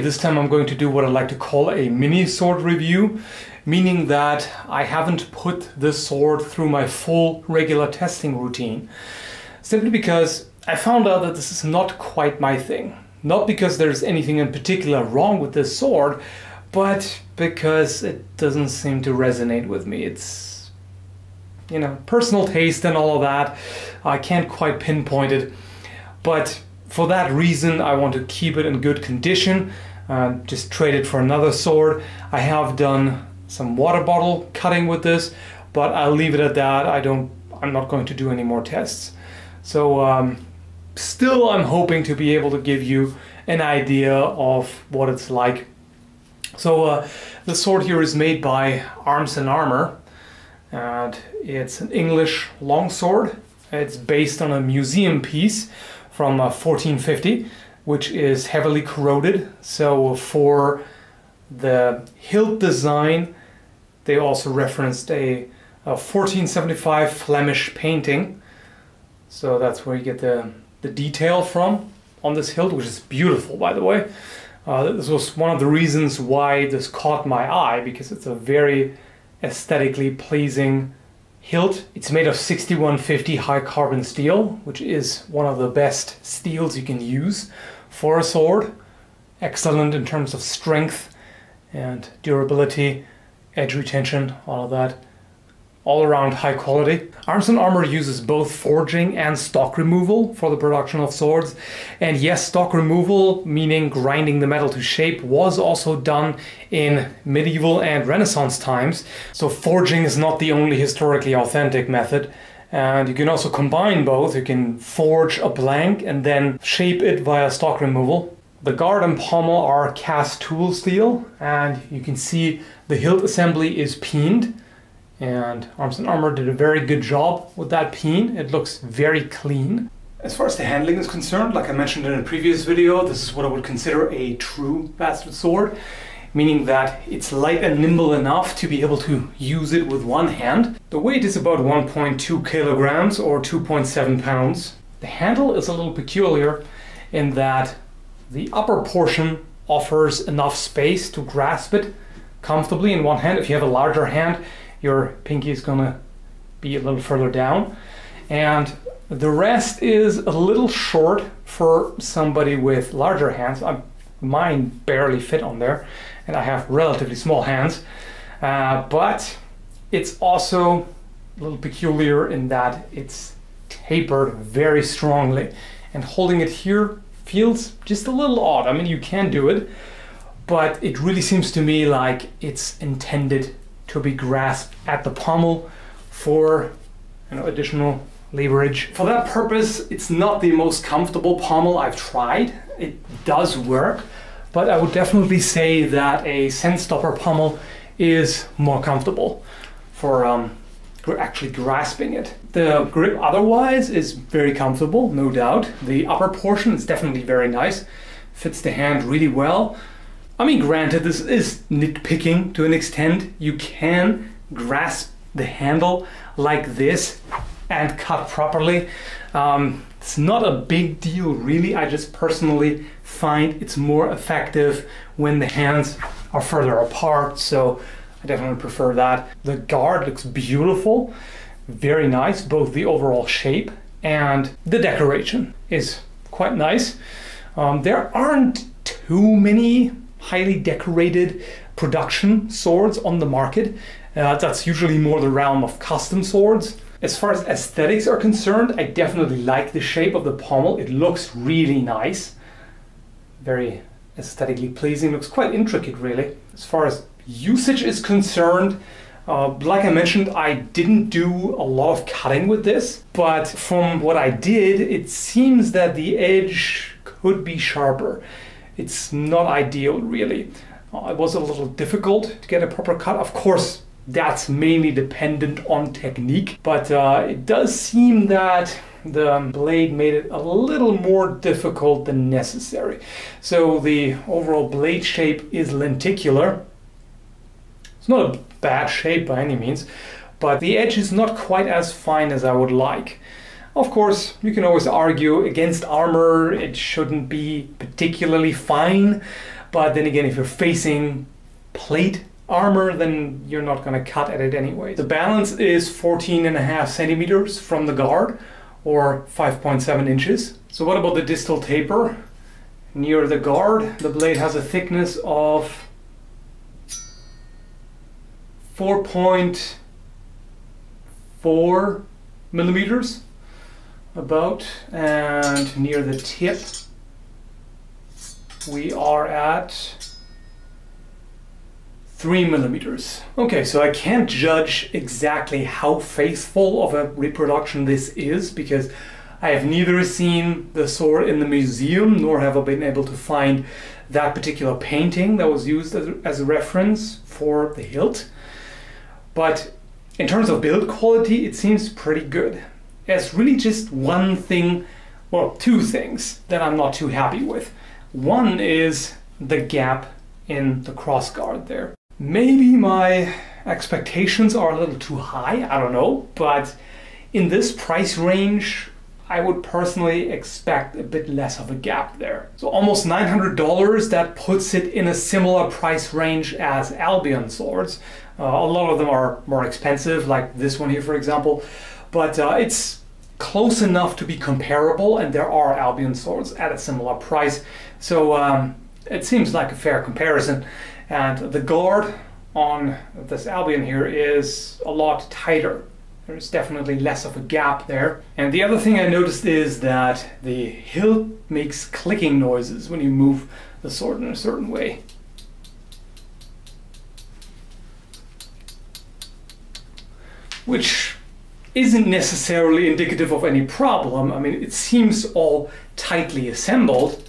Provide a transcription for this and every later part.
this time I'm going to do what I like to call a mini sword review, meaning that I haven't put this sword through my full regular testing routine, simply because I found out that this is not quite my thing. Not because there's anything in particular wrong with this sword, but because it doesn't seem to resonate with me. It's, you know, personal taste and all of that. I can't quite pinpoint it, but for that reason I want to keep it in good condition, just trade it for another sword. I have done some water bottle cutting with this, but I'll leave it at that. I'm not going to do any more tests. So still I'm hoping to be able to give you an idea of what it's like. So the sword here is made by Arms&Armor, and it's an English longsword. It's based on a museum piece from 1450, which is heavily corroded. So for the hilt design, they also referenced a 1475 Flemish painting. So that's where you get the detail from on this hilt, which is beautiful, by the way. This was one of the reasons why this caught my eye, because it's a very aesthetically pleasing hilt. It's made of 6150 high carbon steel, which is one of the best steels you can use for a sword. Excellent in terms of strength and durability, edge retention, all of that. All around high quality. Arms&Armor uses both forging and stock removal for the production of swords. And yes, stock removal, meaning grinding the metal to shape, was also done in medieval and Renaissance times. So forging is not the only historically authentic method. And you can also combine both. You can forge a blank and then shape it via stock removal. The guard and pommel are cast tool steel, and you can see the hilt assembly is peened. And Arms&Armor did a very good job with that peen. It looks very clean. As far as the handling is concerned, like I mentioned in a previous video, this is what I would consider a true bastard sword, meaning that it's light and nimble enough to be able to use it with one hand. The weight is about 1.2 kilograms or 2.7 pounds. The handle is a little peculiar in that the upper portion offers enough space to grasp it comfortably in one hand. If you have a larger hand, your pinky is gonna be a little further down, and the rest is a little short for somebody with larger hands. Mine barely fit on there, and I have relatively small hands, but it's also a little peculiar in that it's tapered very strongly, and holding it here feels just a little odd. I mean, you can do it, but it really seems to me like it's intended to be grasped at the pommel for, you know, additional leverage. For that purpose, it's not the most comfortable pommel I've tried. It does work, but I would definitely say that a scent stopper pommel is more comfortable for actually grasping it. The grip otherwise is very comfortable, no doubt. The upper portion is definitely very nice, fits the hand really well. I mean, granted, this is nitpicking to an extent. You can grasp the handle like this and cut properly. It's not a big deal, really. I just personally find it's more effective when the hands are further apart, so I definitely prefer that. The guard looks beautiful, very nice. Both the overall shape and the decoration is quite nice. There aren't too many highly decorated production swords on the market. That's usually more the realm of custom swords. As far as aesthetics are concerned, I definitely like the shape of the pommel. It looks really nice. Very aesthetically pleasing. Looks quite intricate, really. As far as usage is concerned, like I mentioned, I didn't do a lot of cutting with this, but from what I did, it seems that the edge could be sharper. It's not ideal, really. It was a little difficult to get a proper cut. Of course, that's mainly dependent on technique, but it does seem that the blade made it a little more difficult than necessary. So the overall blade shape is lenticular. It's not a bad shape by any means, but the edge is not quite as fine as I would like. Of course, you can always argue against armor, it shouldn't be particularly fine, But then again, if you're facing plate armor, then you're not going to cut at it anyway. The balance is 14.5 centimeters from the guard, or 5.7 inches. So what about the distal taper? Near the guard, the blade has a thickness of 4.4 millimeters about, and near the tip we are at 3 millimeters. Okay, so I can't judge exactly how faithful of a reproduction this is, because I have neither seen the sword in the museum, nor have I been able to find that particular painting that was used as a reference for the hilt. But in terms of build quality, it seems pretty good. There's really just one thing, well, two things that I'm not too happy with. One is the gap in the crossguard there. Maybe my expectations are a little too high, I don't know, but in this price range, I would personally expect a bit less of a gap there. So almost $900, that puts it in a similar price range as Albion swords. A lot of them are more expensive, like this one here, for example, but it's close enough to be comparable, and there are Albion swords at a similar price. So it seems like a fair comparison. And the guard on this Albion here is a lot tighter. There's definitely less of a gap there. And the other thing I noticed is that the hilt makes clicking noises when you move the sword in a certain way. Which isn't necessarily indicative of any problem. I mean, it seems all tightly assembled.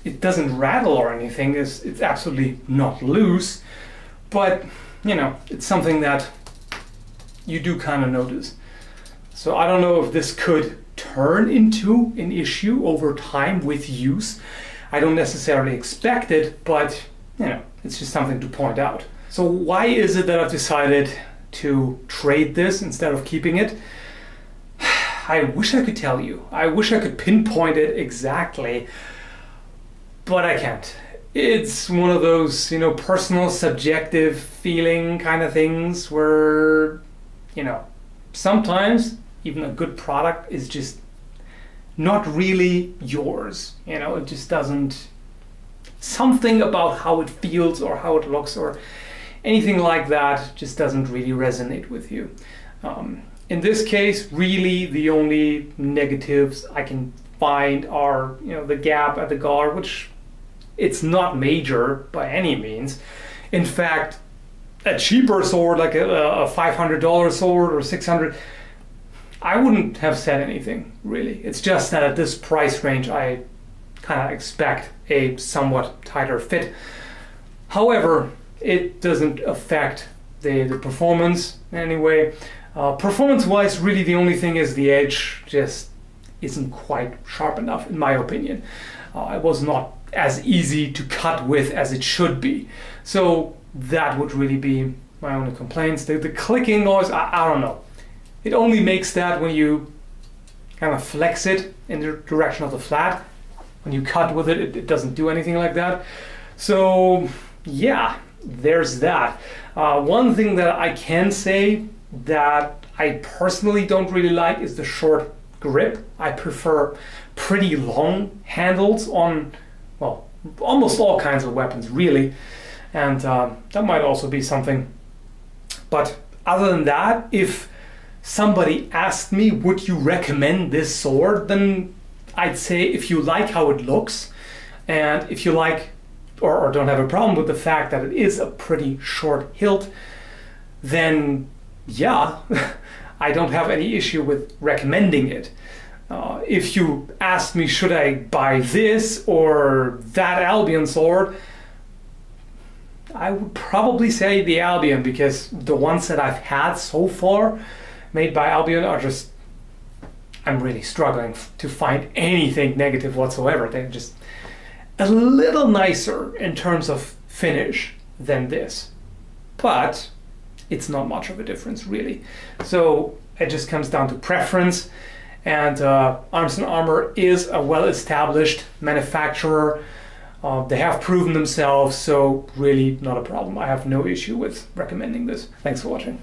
It doesn't rattle or anything. It's absolutely not loose. But you know, it's something that you do kind of notice. So I don't know if this could turn into an issue over time with use. I don't necessarily expect it, but you know, it's just something to point out. So why is it that I've decided to trade this instead of keeping it? I wish I could tell you. I wish I could pinpoint it exactly, but I can't. It's one of those, you know, personal, subjective feeling kind of things where, you know, sometimes even a good product is just not really yours. You know, it just doesn't, something about how it feels or how it looks or anything like that just doesn't really resonate with you. In this case, really the only negatives I can find are, you know, the gap at the guard, which it's not major by any means. In fact, a cheaper sword like a $500 sword or $600, I wouldn't have said anything really. It's just that at this price range I kind of expect a somewhat tighter fit. However, it doesn't affect the performance in any way. Performance-wise, really the only thing is the edge just isn't quite sharp enough, in my opinion. It was not as easy to cut with as it should be. So that would really be my only complaints. The clicking noise, I don't know. It only makes that when you kind of flex it in the direction of the flat. When you cut with it, it doesn't do anything like that. So yeah, there's that. One thing that I can say that I personally don't really like is the short grip. I prefer pretty long handles on, well, almost all kinds of weapons really, and that might also be something. But other than that, if somebody asked me, would you recommend this sword, then I'd say if you like how it looks, and if you like or don't have a problem with the fact that it is a pretty short hilt, then yeah, I don't have any issue with recommending it. If you asked me, should I buy this or that Albion sword, I would probably say the Albion, because the ones that I've had so far made by Albion are just, I'm really struggling to find anything negative whatsoever. They're just a little nicer in terms of finish than this, but it's not much of a difference really. So it just comes down to preference. and Arms&Armor is a well-established manufacturer. They have proven themselves, so really not a problem. I have no issue with recommending this. Thanks for watching.